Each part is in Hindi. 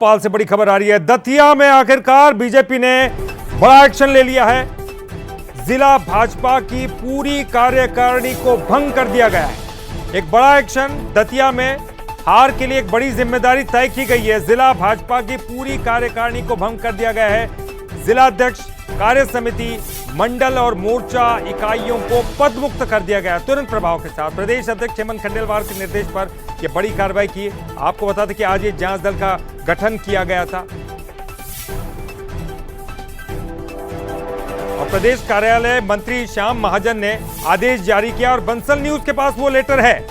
पाल से बड़ी खबर आ रही है। दतिया में आखिरकार बीजेपी ने बड़ा एक्शन ले लिया है। जिला भाजपा की पूरी कार्यकारिणी को भंग कर दिया गया है। एक बड़ा एक्शन, दतिया में हार के लिए एक बड़ी जिम्मेदारी तय की गई है। जिला भाजपा की पूरी कार्यकारिणी को भंग कर दिया गया है। जिलाध्यक्ष, कार्य समिति, मंडल और मोर्चा इकाइयों को पदमुक्त कर दिया गया तुरंत प्रभाव के साथ। प्रदेश अध्यक्ष हेमंत खंडेलवाल के निर्देश पर यह बड़ी कार्रवाई की। आपको बता दें कि आज ये जांच दल का गठन किया गया था और प्रदेश कार्यालय मंत्री श्याम महाजन ने आदेश जारी किया और बंसल न्यूज के पास वो लेटर है,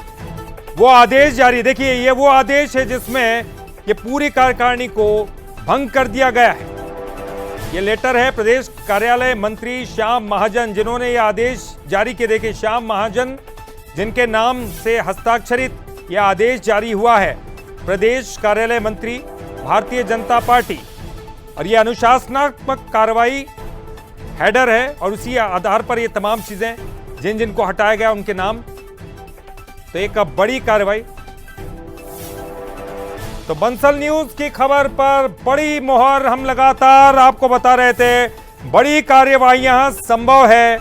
वो आदेश जारी। देखिए, ये वो आदेश है जिसमें ये पूरी कार्यकारिणी को भंग कर दिया गया है। ये लेटर है प्रदेश कार्यालय मंत्री श्याम महाजन, जिन्होंने ये आदेश जारी किए। देखिए, श्याम महाजन जिनके नाम से हस्ताक्षरित यह आदेश जारी हुआ है, प्रदेश कार्यालय मंत्री, भारतीय जनता पार्टी, और ये अनुशासनात्मक कार्रवाई हेडर है और उसी आधार पर ये तमाम चीजें जिन जिनको हटाया गया उनके नाम। तो एक बड़ी कार्रवाई। तो बंसल न्यूज की खबर पर बड़ी मोहर हम लगातार आपको बता रहे थे। बड़ी कार्यवाहियां संभव है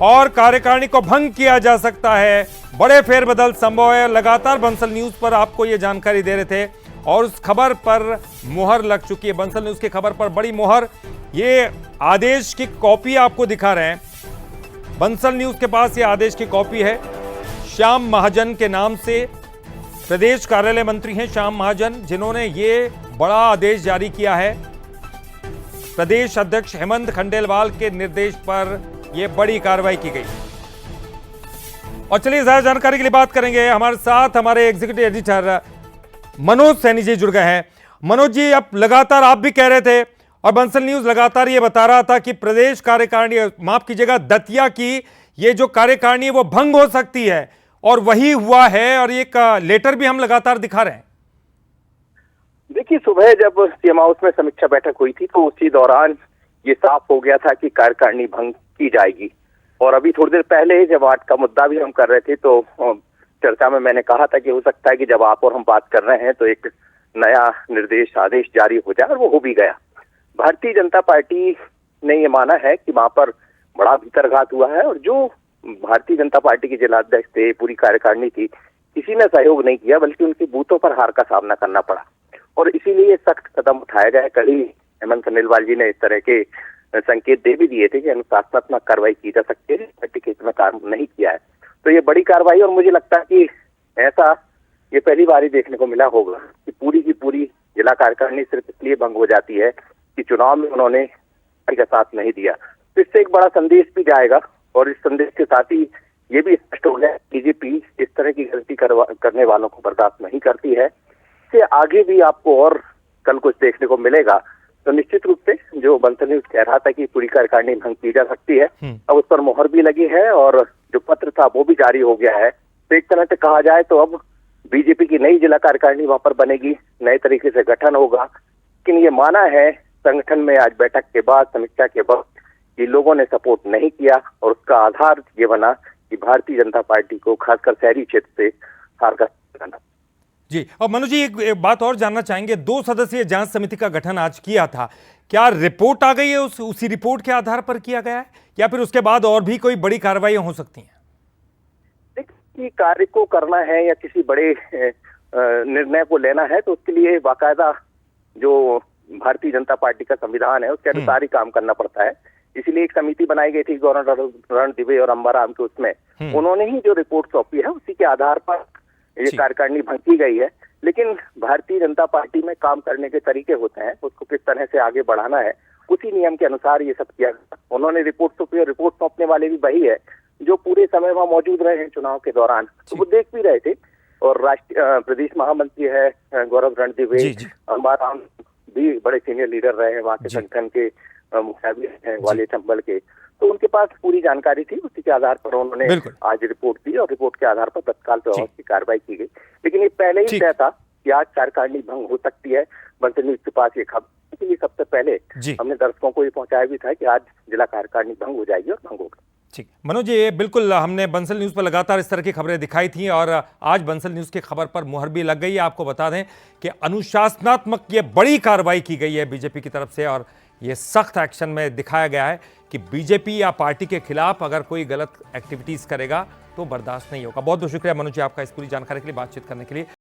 और कार्यकारिणी को भंग किया जा सकता है, बड़े फेरबदल संभव है। लगातार बंसल न्यूज पर आपको यह जानकारी दे रहे थे और उस खबर पर मोहर लग चुकी है। बंसल न्यूज की खबर पर बड़ी मोहर। ये आदेश की कॉपी आपको दिखा रहे हैं। बंसल न्यूज के पास ये आदेश की कॉपी है। श्याम महाजन के नाम से प्रदेश कार्यालय मंत्री हैं श्याम महाजन, जिन्होंने ये बड़ा आदेश जारी किया है। प्रदेश अध्यक्ष हेमंत खंडेलवाल के निर्देश पर यह बड़ी कार्रवाई की गई। और चलिए ज्यादा जानकारी के लिए बात करेंगे। हमारे साथ हमारे एग्जीक्यूटिव एडिटर मनोज सैनी जी जुड़ गए हैं। मनोज जी, अब लगातार आप भी कह रहे थे और बंसल न्यूज लगातार ये बता रहा था कि प्रदेश कार्यकारिणी, माफ कीजिएगा, दतिया की ये जो कार्यकारिणी है वो भंग हो सकती है, और वही हुआ है और एक लेटर भी हम लगातार दिखा रहे हैं। देखिए, सुबह जब सीएम हाउस में समीक्षा बैठक हुई थी तो उसी दौरान ये साफ हो गया था कि कार्यकारिणी भंग की जाएगी। और अभी थोड़ी देर पहले जब आज का मुद्दा भी हम कर रहे थे तो चर्चा में मैंने कहा था कि हो सकता है कि जब आप और हम बात कर रहे हैं तो एक नया निर्देश, आदेश जारी हो जाए, और वो हो भी गया। भारतीय जनता पार्टी ने ये माना है कि वहां पर बड़ा भीतरघात हुआ है और जो भारतीय जनता पार्टी के जिलाध्यक्ष थे, पूरी कार्यकारिणी थी, किसी ने सहयोग नहीं किया, बल्कि उनके बूथों पर हार का सामना करना पड़ा और इसीलिए सख्त कदम उठाया गया। कल ही हेमंत खंडेलवाल जी ने इस तरह के संकेत दे भी दिए थे कि अनुशासनात्मक कार्रवाई की जा सकती है, पार्टी के इसमें काम नहीं किया है। तो ये बड़ी कार्रवाई, और मुझे लगता है कि ऐसा ये पहली बार ही देखने को मिला होगा कि पूरी की पूरी जिला कार्यकारिणी सिर्फ इसलिए भंग हो जाती है कि चुनाव में उन्होंने पार्टी का साथ नहीं दिया। तो इससे एक बड़ा संदेश भी जाएगा और इस संदेश के साथ ही ये भी स्पष्ट हो गया बीजेपी इस तरह की गलती करने वालों को बर्दाश्त नहीं करती है। इससे आगे भी आपको और कल कुछ देखने को मिलेगा। तो निश्चित रूप से जो बंसल न्यूज कह रहा था कि पूरी कार्यकारिणी भंग की जा सकती है, अब उस पर मोहर भी लगी है और जो पत्र था वो भी जारी हो गया है। तो एक तरह से कहा जाए तो अब बीजेपी की नई जिला कार्यकारिणी वहां पर बनेगी, नए तरीके से गठन होगा। लेकिन ये माना है संगठन में आज बैठक के बाद, समीक्षा के बाद, कि लोगों ने सपोर्ट नहीं किया और उसका आधार ये बना कि भारतीय जनता पार्टी को खासकर शहरी क्षेत्र से हार का सामना। जी, और मनोज जी, एक बात और जानना चाहेंगे। 2 सदस्यीय जांच समिति का गठन आज किया था, क्या रिपोर्ट आ गई है? उसी रिपोर्ट के आधार पर किया गया है या फिर उसके बाद और भी कोई बड़ी कार्रवाई हो सकती है? देखिए, कार्य को करना है या किसी बड़े निर्णय को लेना है तो उसके लिए बाकायदा जो भारतीय जनता पार्टी का संविधान है उसके अनुसार ही काम करना पड़ता है। इसीलिए एक समिति बनाई गई थी गवर्नर रणदिवे और अंबाराम के, उसमें उन्होंने ही जो रिपोर्ट सौंपी है उसी के आधार पर ये कार्यकारिणी भंग की गई है। लेकिन भारतीय जनता पार्टी में काम करने के तरीके होते हैं, उसको किस तरह से आगे बढ़ाना है, उसी नियम के अनुसार ये सब किया गया। उन्होंने रिपोर्ट सौंपी और रिपोर्ट सौंपने वाले भी वही है जो पूरे समय वहां मौजूद रहे हैं चुनाव के दौरान, तो वो देख भी रहे थे। और प्रदेश महामंत्री है गौरव रणदिवे, अंबाराम भी बड़े सीनियर लीडर रहे हैं वहां के संगठन के, मुखिया भी हैं वाले चंबल के, तो उनके पास पूरी जानकारी थी। उसी के आधार पर उन्होंने आज रिपोर्ट दी और रिपोर्ट के आधार पर तत्काल प्रभाव की कार्रवाई की गई। लेकिन ये पहले ही तय था कि आज कार्यकारिणी भंग हो सकती है। बंसल न्यूज के पास ये खबर, इसलिए सबसे पहले हमने दर्शकों को ये पहुंचाया भी था कि आज जिला कार्यकारिणी भंग हो जाएगी और भंग होगा। ठीक मनोज जी, बिल्कुल हमने बंसल न्यूज़ पर लगातार इस तरह की खबरें दिखाई थी और आज बंसल न्यूज़ की खबर पर मुहर भी लग गई है। आपको बता दें कि अनुशासनात्मक ये बड़ी कार्रवाई की गई है बीजेपी की तरफ से और ये सख्त एक्शन में दिखाया गया है कि बीजेपी या पार्टी के खिलाफ अगर कोई गलत एक्टिविटीज़ करेगा तो बर्दाश्त नहीं होगा। बहुत बहुत शुक्रिया मनोज जी आपका इस पूरी जानकारी के लिए, बातचीत करने के लिए।